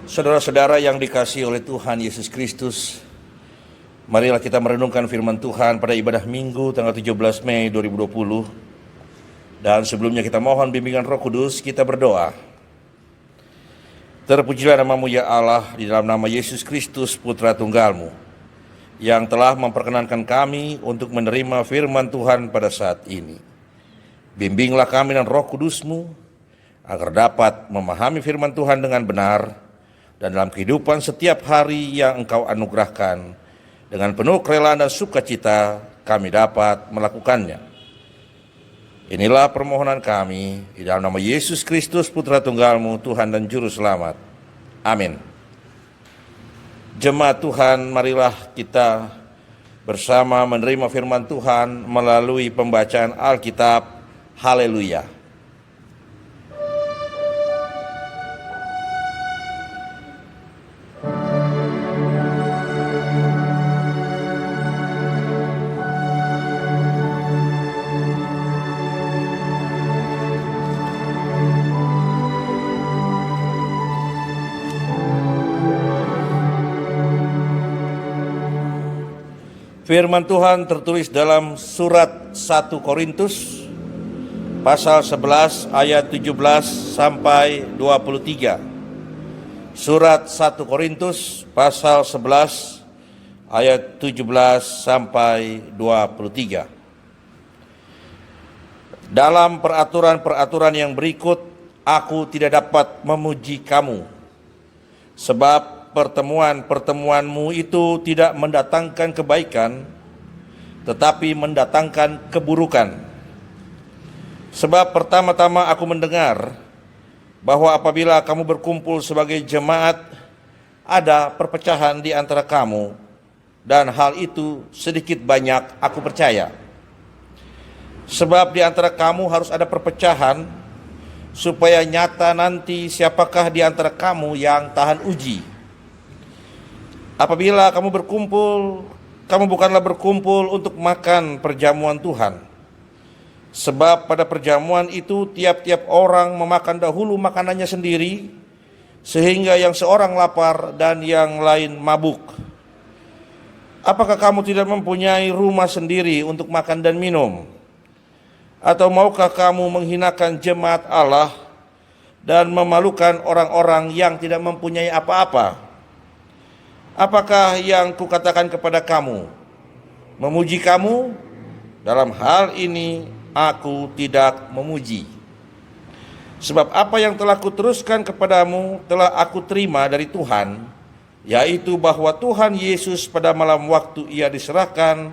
Saudara-saudara yang dikasihi oleh Tuhan Yesus Kristus, marilah kita merenungkan firman Tuhan pada ibadah Minggu tanggal 17 Mei 2020. Dan sebelumnya kita mohon bimbingan Roh Kudus, kita berdoa. Terpujilah nama-Mu ya Allah, di dalam nama Yesus Kristus Putra Tunggal-Mu, yang telah memperkenankan kami untuk menerima firman Tuhan pada saat ini. Bimbinglah kami dan Roh Kudus-Mu, agar dapat memahami firman Tuhan dengan benar, dan dalam kehidupan setiap hari yang Engkau anugerahkan, dengan penuh kerelaan dan sukacita kami dapat melakukannya. Inilah permohonan kami, di dalam nama Yesus Kristus Putra Tunggal-Mu, Tuhan dan Juru Selamat. Amin. Jemaat Tuhan, marilah kita bersama menerima firman Tuhan melalui pembacaan Alkitab. Haleluya. Firman Tuhan tertulis dalam surat 1 Korintus pasal 11 ayat 17 sampai 23. Surat 1 Korintus pasal 11 ayat 17 sampai 23. Dalam peraturan-peraturan yang berikut, aku tidak dapat memuji kamu, sebab pertemuan-pertemuanmu itu tidak mendatangkan kebaikan, tetapi mendatangkan keburukan. Sebab pertama-tama aku mendengar bahwa apabila kamu berkumpul sebagai jemaat, ada perpecahan di antara kamu, dan hal itu sedikit banyak aku percaya. Sebab di antara kamu harus ada perpecahan, supaya nyata nanti siapakah di antara kamu yang tahan uji. Apabila kamu berkumpul, kamu bukanlah berkumpul untuk makan perjamuan Tuhan. Sebab pada perjamuan itu tiap-tiap orang memakan dahulu makanannya sendiri, sehingga yang seorang lapar dan yang lain mabuk. Apakah kamu tidak mempunyai rumah sendiri untuk makan dan minum? Atau maukah kamu menghinakan jemaat Allah dan memalukan orang-orang yang tidak mempunyai apa-apa? Apakah yang kukatakan kepada kamu? Memuji kamu? Dalam hal ini aku tidak memuji. Sebab apa yang telah kuteruskan kepadamu telah aku terima dari Tuhan, yaitu bahwa Tuhan Yesus pada malam waktu ia diserahkan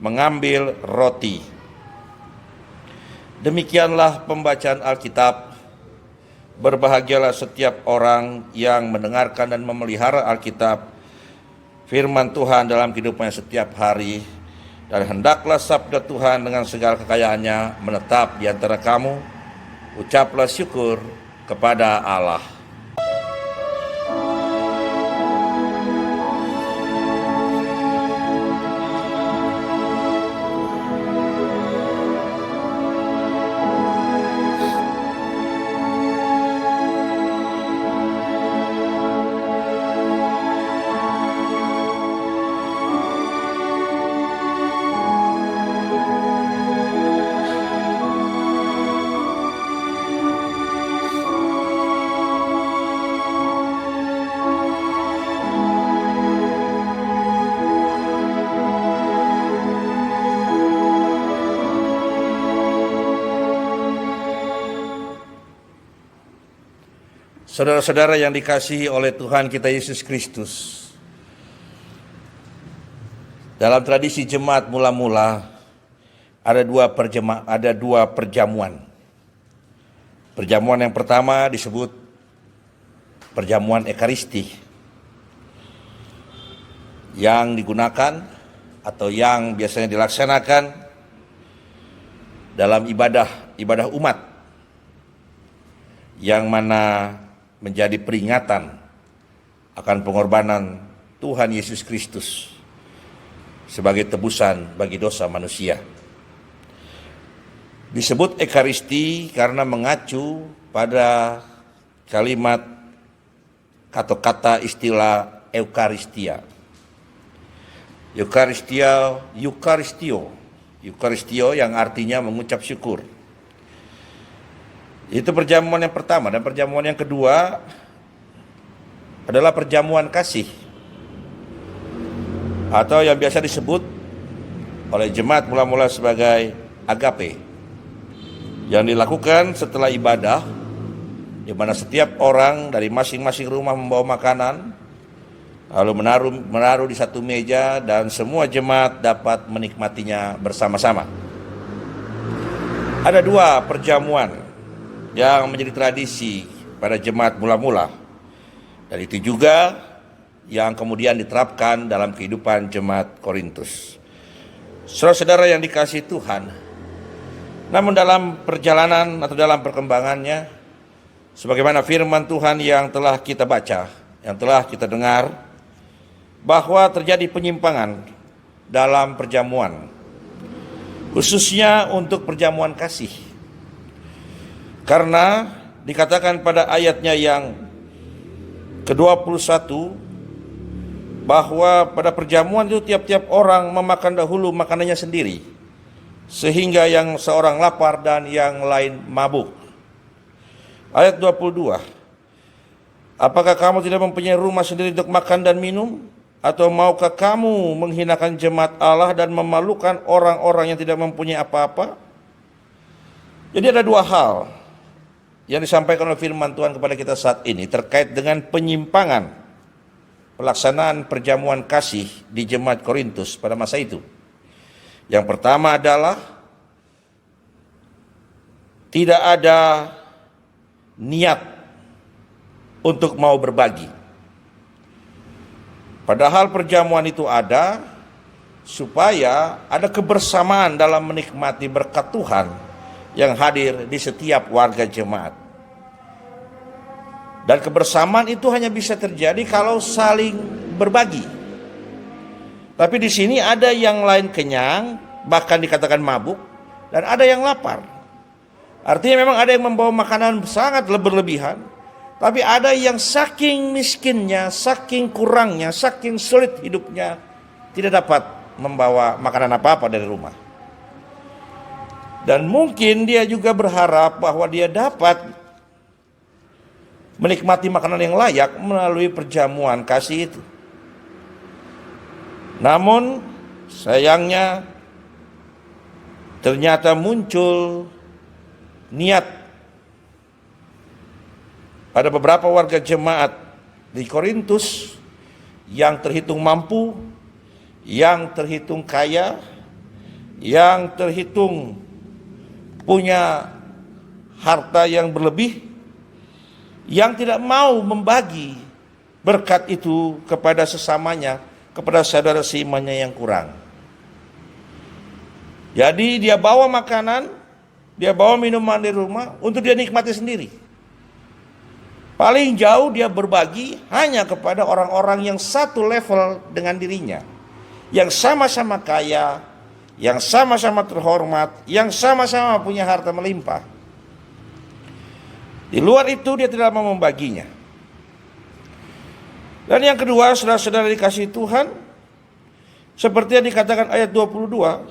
mengambil roti. Demikianlah pembacaan Alkitab. Berbahagialah setiap orang yang mendengarkan dan memelihara Alkitab, firman Tuhan dalam kehidupannya setiap hari, dan hendaklah sabda Tuhan dengan segala kekayaannya menetap di antara kamu. Ucaplah syukur kepada Allah. Saudara-saudara yang dikasihi oleh Tuhan kita Yesus Kristus, dalam tradisi jemaat mula-mula ada dua perjamuan. Perjamuan yang pertama disebut perjamuan Ekaristi, yang digunakan atau yang biasanya dilaksanakan dalam ibadah umat, yang mana menjadi peringatan akan pengorbanan Tuhan Yesus Kristus sebagai tebusan bagi dosa manusia. Disebut Ekaristi karena mengacu pada kalimat atau kata istilah Eukaristia. Eukaristio yang artinya mengucap syukur. Itu perjamuan yang pertama. Dan perjamuan yang kedua adalah perjamuan kasih, atau yang biasa disebut oleh jemaat mula-mula sebagai agape, yang dilakukan setelah ibadah, di mana setiap orang dari masing-masing rumah membawa makanan, lalu menaruh di satu meja, dan semua jemaat dapat menikmatinya bersama-sama. Ada dua perjamuan yang menjadi tradisi pada jemaat mula-mula, dan itu juga yang kemudian diterapkan dalam kehidupan jemaat Korintus. Saudara-saudara yang dikasihi Tuhan, namun dalam perjalanan atau dalam perkembangannya, sebagaimana firman Tuhan yang telah kita baca, yang telah kita dengar, bahwa terjadi penyimpangan dalam perjamuan, khususnya untuk perjamuan kasih. Karena dikatakan pada ayatnya yang ke-21 bahwa pada perjamuan itu tiap-tiap orang memakan dahulu makanannya sendiri, sehingga yang seorang lapar dan yang lain mabuk. Ayat 22, apakah kamu tidak mempunyai rumah sendiri untuk makan dan minum? Atau maukah kamu menghinakan jemaat Allah dan memalukan orang-orang yang tidak mempunyai apa-apa? Jadi ada dua hal yang disampaikan oleh firman Tuhan kepada kita saat ini terkait dengan penyimpangan pelaksanaan perjamuan kasih di jemaat Korintus pada masa itu. Yang pertama adalah tidak ada niat untuk mau berbagi. Padahal perjamuan itu ada supaya ada kebersamaan dalam menikmati berkat Tuhan yang hadir di setiap warga jemaat. Dan kebersamaan itu hanya bisa terjadi kalau saling berbagi. Tapi di sini ada yang lain kenyang, bahkan dikatakan mabuk, dan ada yang lapar. Artinya memang ada yang membawa makanan sangat berlebihan, tapi ada yang saking miskinnya, saking kurangnya, saking sulit hidupnya, tidak dapat membawa makanan apa-apa dari rumah. Dan mungkin dia juga berharap bahwa dia dapat menikmati makanan yang layak melalui perjamuan kasih itu. Namun sayangnya ternyata muncul niat pada beberapa warga jemaat di Korintus yang terhitung mampu, yang terhitung kaya, yang terhitung punya harta yang berlebih, yang tidak mau membagi berkat itu kepada sesamanya, kepada saudara seimannya yang kurang. Jadi dia bawa makanan, dia bawa minuman di rumah untuk dia nikmati sendiri. Paling jauh dia berbagi hanya kepada orang-orang yang satu level dengan dirinya, yang sama-sama kaya, yang sama-sama terhormat, yang sama-sama punya harta melimpah. Di luar itu dia tidak mau membaginya. Dan yang kedua, saudara-saudara dikasihi Tuhan, seperti yang dikatakan ayat 22,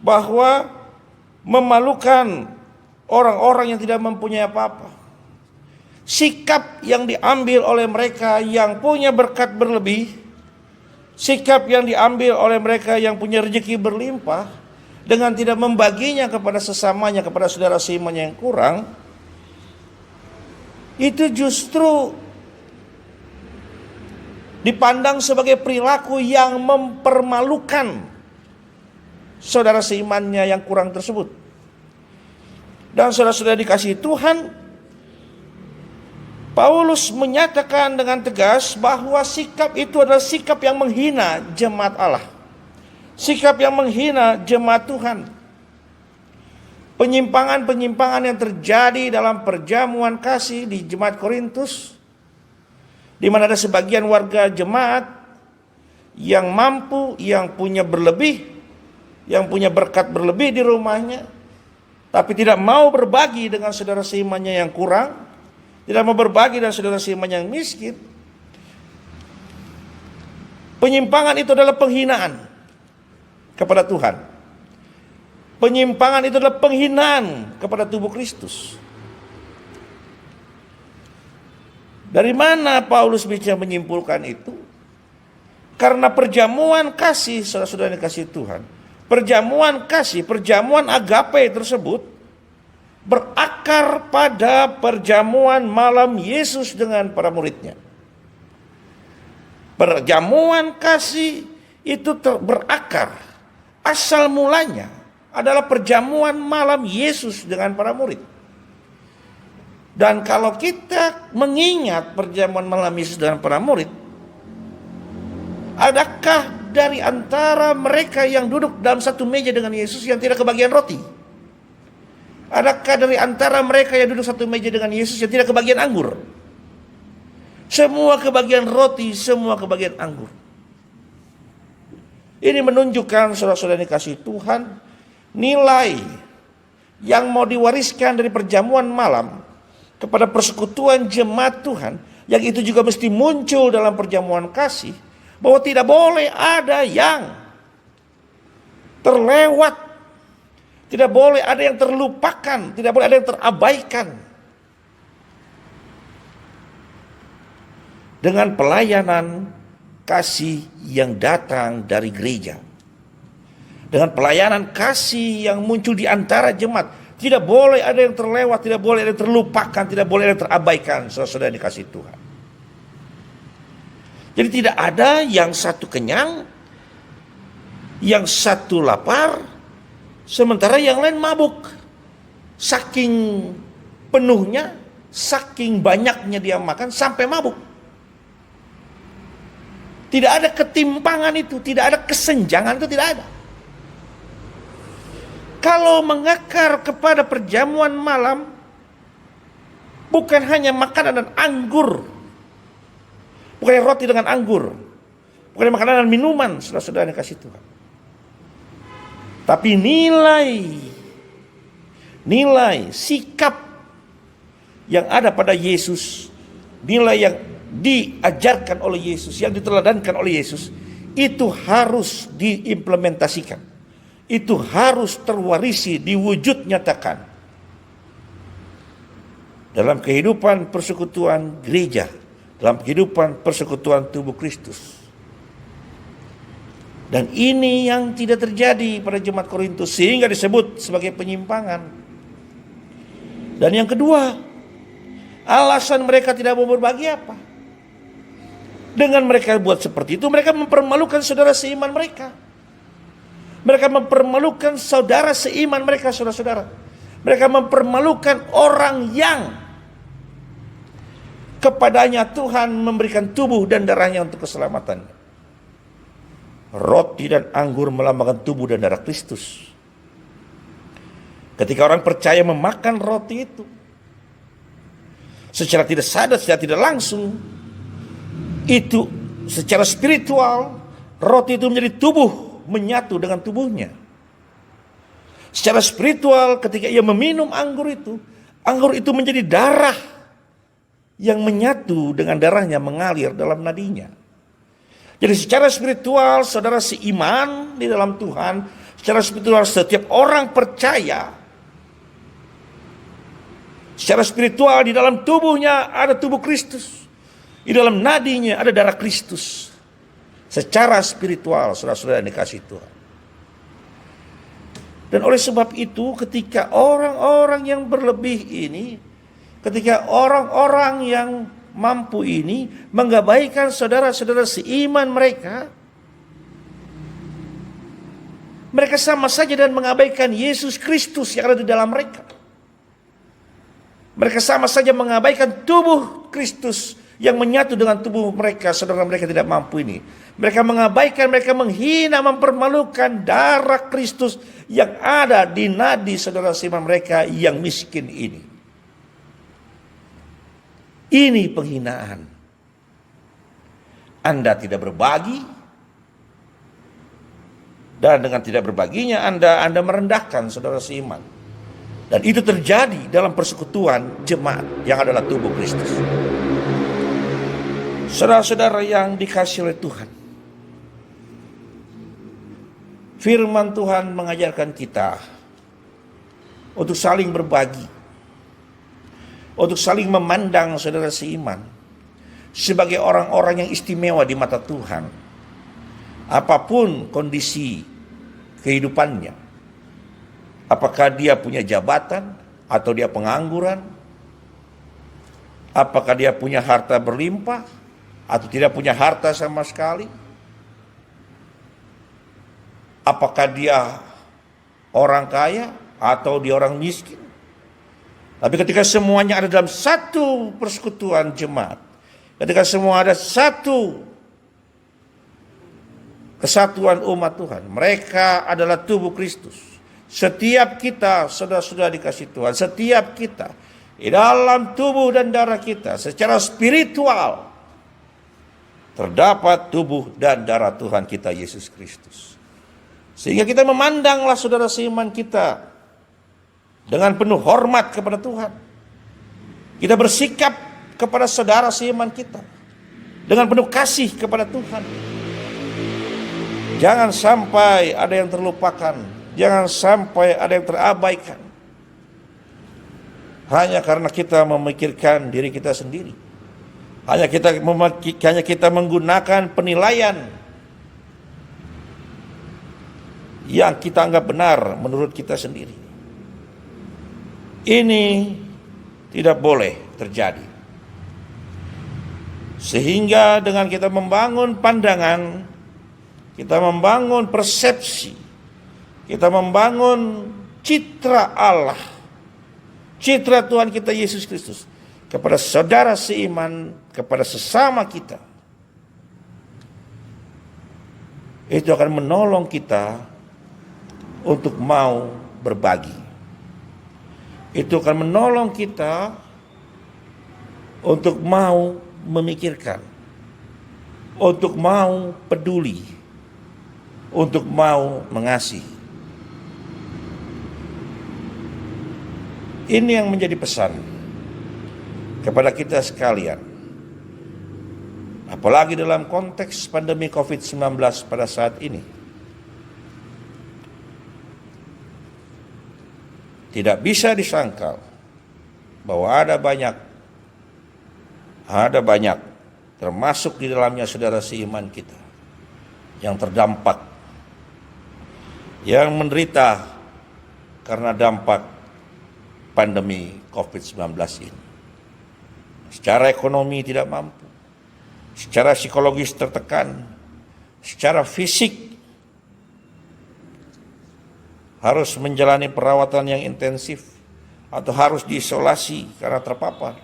bahwa memalukan orang-orang yang tidak mempunyai apa-apa. Sikap yang diambil oleh mereka yang punya berkat berlebih, sikap yang diambil oleh mereka yang punya rezeki berlimpah, dengan tidak membaginya kepada sesamanya, kepada saudara seimannya yang kurang, itu justru dipandang sebagai perilaku yang mempermalukan saudara seimannya yang kurang tersebut. Dan saudara-saudara dikasihi Tuhan, Paulus menyatakan dengan tegas bahwa sikap itu adalah sikap yang menghina jemaat Allah, sikap yang menghina jemaat Tuhan. Penyimpangan-penyimpangan yang terjadi dalam perjamuan kasih di jemaat Korintus, di mana ada sebagian warga jemaat yang mampu, yang punya berlebih, yang punya berkat berlebih di rumahnya, tapi tidak mau berbagi dengan saudara seimannya yang kurang, tidak mau berbagi dengan saudara seimannya yang miskin. Penyimpangan itu adalah penghinaan kepada Tuhan. Penyimpangan itu adalah penghinaan kepada tubuh Kristus. Dari mana Paulus bisa menyimpulkan itu? Karena perjamuan kasih, saudara-saudara yang dikasihi Tuhan, perjamuan kasih, perjamuan agape tersebut berakar pada perjamuan malam Yesus dengan para muridnya. Perjamuan kasih itu berakar, asal mulanya adalah perjamuan malam Yesus dengan para murid. Dan kalau kita mengingat perjamuan malam Yesus dengan para murid, adakah dari antara mereka yang duduk dalam satu meja dengan Yesus yang tidak kebagian roti? Adakah dari antara mereka yang duduk satu meja dengan Yesus yang tidak kebagian anggur? Semua kebagian roti, semua kebagian anggur. Ini menunjukkan, saudara-saudara yang dikasihi Tuhan, nilai yang mau diwariskan dari perjamuan malam kepada persekutuan jemaat Tuhan, yang itu juga mesti muncul dalam perjamuan kasih, bahwa tidak boleh ada yang terlewat, tidak boleh ada yang terlupakan, tidak boleh ada yang terabaikan. Dengan pelayanan kasih yang datang dari gereja, dengan pelayanan kasih yang muncul di antara jemaat, tidak boleh ada yang terlewat, tidak boleh ada yang terlupakan, tidak boleh ada yang terabaikan, saudara-saudara yang dikasihi Tuhan. Jadi tidak ada yang satu kenyang, yang satu lapar, sementara yang lain mabuk. Saking penuhnya, saking banyaknya dia makan sampai mabuk. Tidak ada ketimpangan itu, tidak ada kesenjangan itu, tidak ada. Kalau mengakar kepada perjamuan malam, bukan hanya makanan dan anggur, bukan roti dengan anggur, bukan makanan dan minuman, saudara-saudara yang kasih Tuhan, tapi nilai sikap yang ada pada Yesus, nilai yang diajarkan oleh Yesus, yang diteladankan oleh Yesus, itu harus diimplementasikan, itu harus terwarisi, diwujud nyatakan dalam kehidupan persekutuan gereja, dalam kehidupan persekutuan tubuh Kristus. Dan ini yang tidak terjadi pada jemaat Korintus, sehingga disebut sebagai penyimpangan. Dan yang kedua, alasan mereka tidak mau berbagi apa? Dengan mereka buat seperti itu, mereka mempermalukan saudara seiman mereka. Mereka mempermalukan saudara seiman mereka, saudara-saudara. Mereka mempermalukan orang yang kepadanya Tuhan memberikan tubuh dan darahnya untuk keselamatan. Roti dan anggur melambangkan tubuh dan darah Kristus. Ketika orang percaya memakan roti itu, secara tidak sadar, secara tidak langsung, itu secara spiritual, roti itu menjadi tubuh, menyatu dengan tubuhnya. Secara spiritual, ketika ia meminum anggur itu menjadi darah yang menyatu dengan darahnya, mengalir dalam nadinya. Jadi secara spiritual, saudara seiman di dalam Tuhan, secara spiritual setiap orang percaya, secara spiritual di dalam tubuhnya ada tubuh Kristus, di dalam nadinya ada darah Kristus. Secara spiritual, saudara-saudara yang dikasihi Tuhan. Dan oleh sebab itu, ketika orang-orang yang berlebih ini, ketika orang-orang yang mampu ini mengabaikan saudara-saudara seiman mereka, mereka sama saja dan mengabaikan Yesus Kristus yang ada di dalam mereka. Mereka sama saja mengabaikan tubuh Kristus yang menyatu dengan tubuh mereka, saudara mereka tidak mampu ini. Mereka mengabaikan, mereka menghina, mempermalukan darah Kristus yang ada di nadi saudara seiman mereka yang miskin ini. Ini penghinaan. Anda tidak berbagi, dan dengan tidak berbaginya Anda merendahkan saudara seiman. Dan itu terjadi dalam persekutuan jemaat yang adalah tubuh Kristus. Saudara-saudara yang dikasihi oleh Tuhan, Firman Tuhan mengajarkan kita untuk saling berbagi, untuk saling memandang saudara seiman sebagai orang-orang yang istimewa di mata Tuhan. Apapun kondisi kehidupannya, apakah dia punya jabatan atau dia pengangguran, apakah dia punya harta berlimpah atau tidak punya harta sama sekali, apakah dia orang kaya atau dia orang miskin. Tapi ketika semuanya ada dalam satu persekutuan jemaat, ketika semua ada satu kesatuan umat Tuhan, mereka adalah tubuh Kristus. Setiap kita, saudara-saudara dikasih Tuhan, setiap kita di dalam tubuh dan darah kita secara spiritual terdapat tubuh dan darah Tuhan kita Yesus Kristus. Sehingga kita memandanglah saudara seiman kita dengan penuh hormat kepada Tuhan. Kita bersikap kepada saudara seiman kita dengan penuh kasih kepada Tuhan. Jangan sampai ada yang terlupakan, jangan sampai ada yang terabaikan hanya karena kita memikirkan diri kita sendiri. Hanya kita menggunakan penilaian yang kita anggap benar menurut kita sendiri. Ini tidak boleh terjadi. Sehingga dengan kita membangun pandangan, kita membangun persepsi, kita membangun citra Allah, citra Tuhan kita Yesus Kristus kepada saudara seiman, kepada sesama kita. Itu akan menolong kita untuk mau berbagi. Itu akan menolong kita untuk mau memikirkan, untuk mau peduli, untuk mau mengasihi. Ini yang menjadi pesan kepada kita sekalian. Apalagi dalam konteks pandemi COVID-19 pada saat ini. Tidak bisa disangkal bahwa ada banyak termasuk di dalamnya saudara seiman kita yang terdampak, yang menderita karena dampak pandemi COVID-19 ini. Secara ekonomi tidak mampu, secara psikologis tertekan, secara fisik harus menjalani perawatan yang intensif atau harus diisolasi karena terpapar.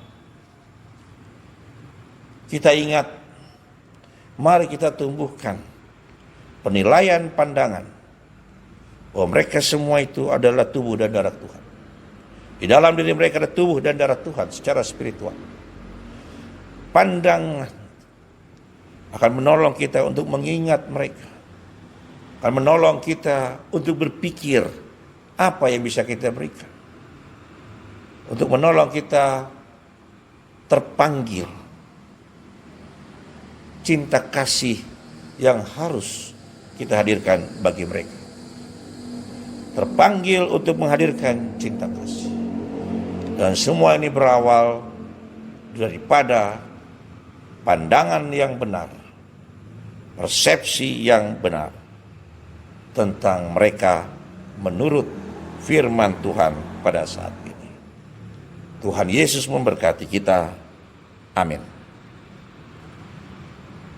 Kita ingat, mari kita tumbuhkan penilaian pandangan bahwa mereka semua itu adalah tubuh dan darah Tuhan. Di dalam diri mereka ada tubuh dan darah Tuhan secara spiritual. Pandangan akan menolong kita untuk mengingat mereka, akan menolong kita untuk berpikir apa yang bisa kita berikan, untuk menolong kita terpanggil cinta kasih yang harus kita hadirkan bagi mereka. Terpanggil untuk menghadirkan cinta kasih. Dan semua ini berawal daripada pandangan yang benar, persepsi yang benar tentang mereka menurut firman Tuhan pada saat ini. Tuhan Yesus memberkati kita. Amin.